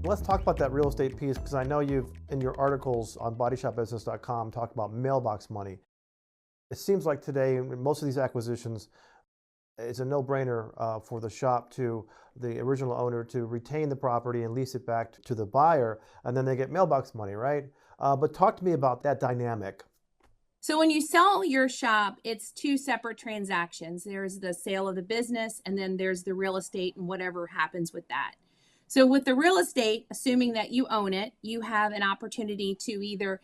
Let's talk about that real estate piece, because I know you've, in your articles on bodyshopbusiness.com, talked about mailbox money. It seems like today, in most of these acquisitions, it's a no-brainer for the shop to the original owner to retain the property and lease it back to the buyer, and then they get mailbox money, right? But talk to me about that dynamic. So when you sell your shop, it's two separate transactions. There's the sale of the business, and then there's the real estate and whatever happens with that. So with the real estate, assuming that you own it, you have an opportunity to either,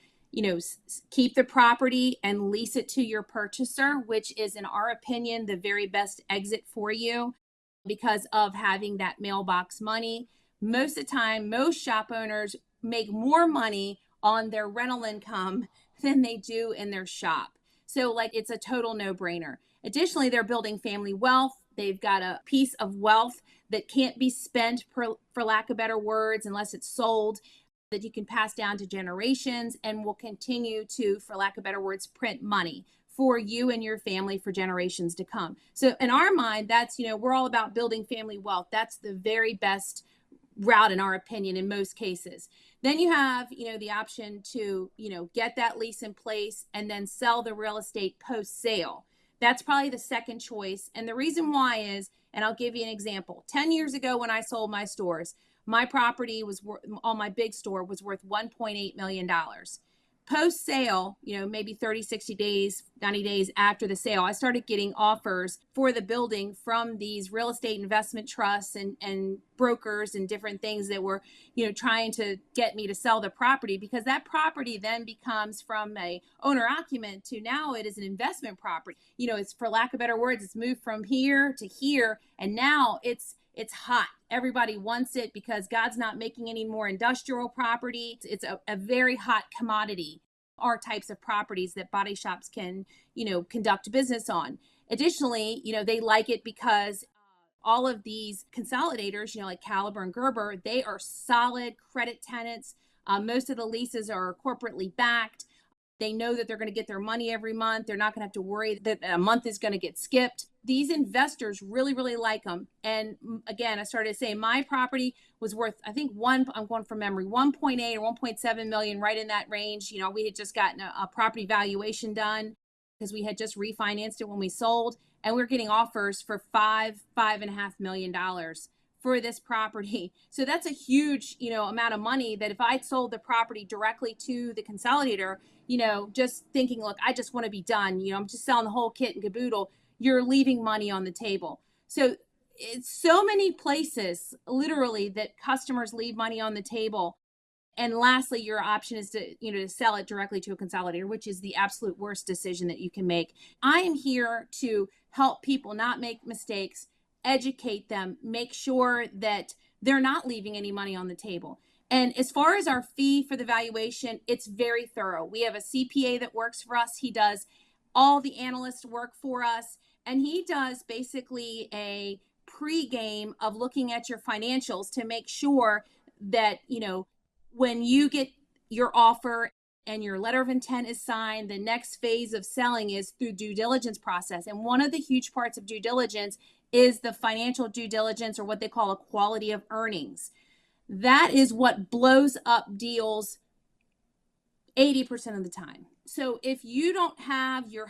keep the property and lease it to your purchaser, which is, in our opinion, the very best exit for you because of having that mailbox money. Most of the time, most shop owners make more money on their rental income than they do in their shop. So it's a total no-brainer. Additionally, they're building family wealth. They've got a piece of wealth that can't be spent, for lack of better words, unless it's sold, that you can pass down to generations and will continue to, for lack of better words, print money for you and your family for generations to come. So in our mind, that's, we're all about building family wealth. That's the very best route, in our opinion, in most cases. Then you have, the option to, get that lease in place and then sell the real estate post sale. That's probably the second choice. And the reason why is, and I'll give you an example. 10 years ago, when I sold my stores, my property was on my big store was worth $1.8 million. Post sale, maybe 30, 60 days, 90 days after the sale, I started getting offers for the building from these real estate investment trusts and brokers and different things that were, trying to get me to sell the property, because that property then becomes from a owner occupant to now it is an investment property. It's, for lack of better words, it's moved from here to here, and now it's hot. Everybody wants it because God's not making any more industrial property. It's a very hot commodity, are types of properties that body shops can, conduct business on. Additionally, they like it because all of these consolidators, like Caliber and Gerber, they are solid credit tenants. Most of the leases are corporately backed. They know that they're going to get their money every month. They're not going to have to worry that a month is going to get skipped. These investors really, really like them. And again, I started to say my property was worth, I think I'm going from memory, 1.8 or 1.7 million, right in that range. We had just gotten a property valuation done because we had just refinanced it when we sold, and we were getting offers for $5.5 million for this property. So that's a huge, amount of money that if I'd sold the property directly to the consolidator, just thinking, look, I just want to be done. I'm just selling the whole kit and caboodle. You're leaving money on the table. So it's so many places, literally, that customers leave money on the table. And lastly, your option is to, to sell it directly to a consolidator, which is the absolute worst decision that you can make. I am here to help people not make mistakes, educate them, make sure that they're not leaving any money on the table. And as far as our fee for the valuation, it's very thorough. We have a CPA that works for us. He does all the analyst work for us, and he does basically a pre-game of looking at your financials to make sure that, when you get your offer and your letter of intent is signed, the next phase of selling is through due diligence process. And one of the huge parts of due diligence is the financial due diligence, or what they call a quality of earnings. That is what blows up deals 80% of the time. So if you don't have your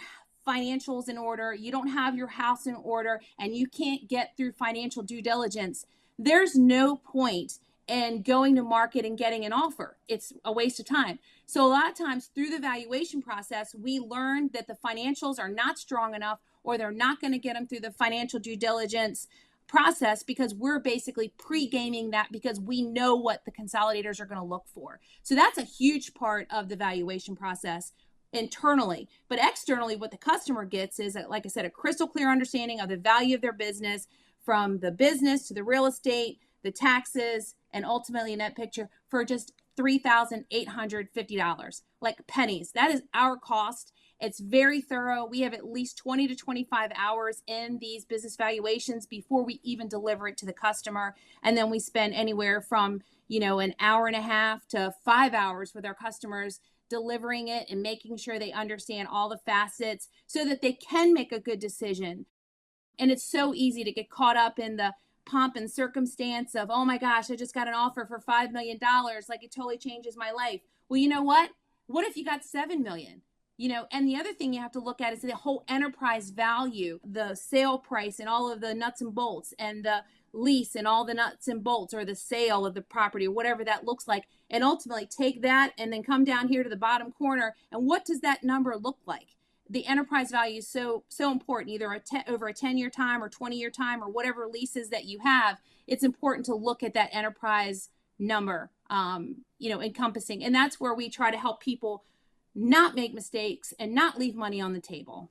financials in order, you don't have your house in order, and you can't get through financial due diligence, there's no point in going to market and getting an offer. It's a waste of time. So a lot of times through the valuation process, we learn that the financials are not strong enough, or they're not going to get them through the financial due diligence process, because we're basically pre-gaming that, because we know what the consolidators are going to look for. So that's a huge part of the valuation process internally. But externally, what the customer gets is, like I said, a crystal clear understanding of the value of their business, from the business to the real estate, the taxes, and ultimately a net picture for just $3,850, like pennies. That is our cost. It's very thorough. We have at least 20 to 25 hours in these business valuations before we even deliver it to the customer. And then we spend anywhere from, an hour and a half to 5 hours with our customers delivering it and making sure they understand all the facets so that they can make a good decision. And it's so easy to get caught up in the pomp and circumstance of, oh my gosh, I just got an offer for $5 million. Like it totally changes my life. Well, you know what? What if you got 7 million? And the other thing you have to look at is the whole enterprise value, the sale price and all of the nuts and bolts, and the lease and all the nuts and bolts, or the sale of the property, or whatever that looks like. And ultimately take that and then come down here to the bottom corner. And what does that number look like? The enterprise value is so important, either over a 10-year time or 20-year time, or whatever leases that you have. It's important to look at that enterprise number, encompassing. And that's where we try to help people not make mistakes and not leave money on the table.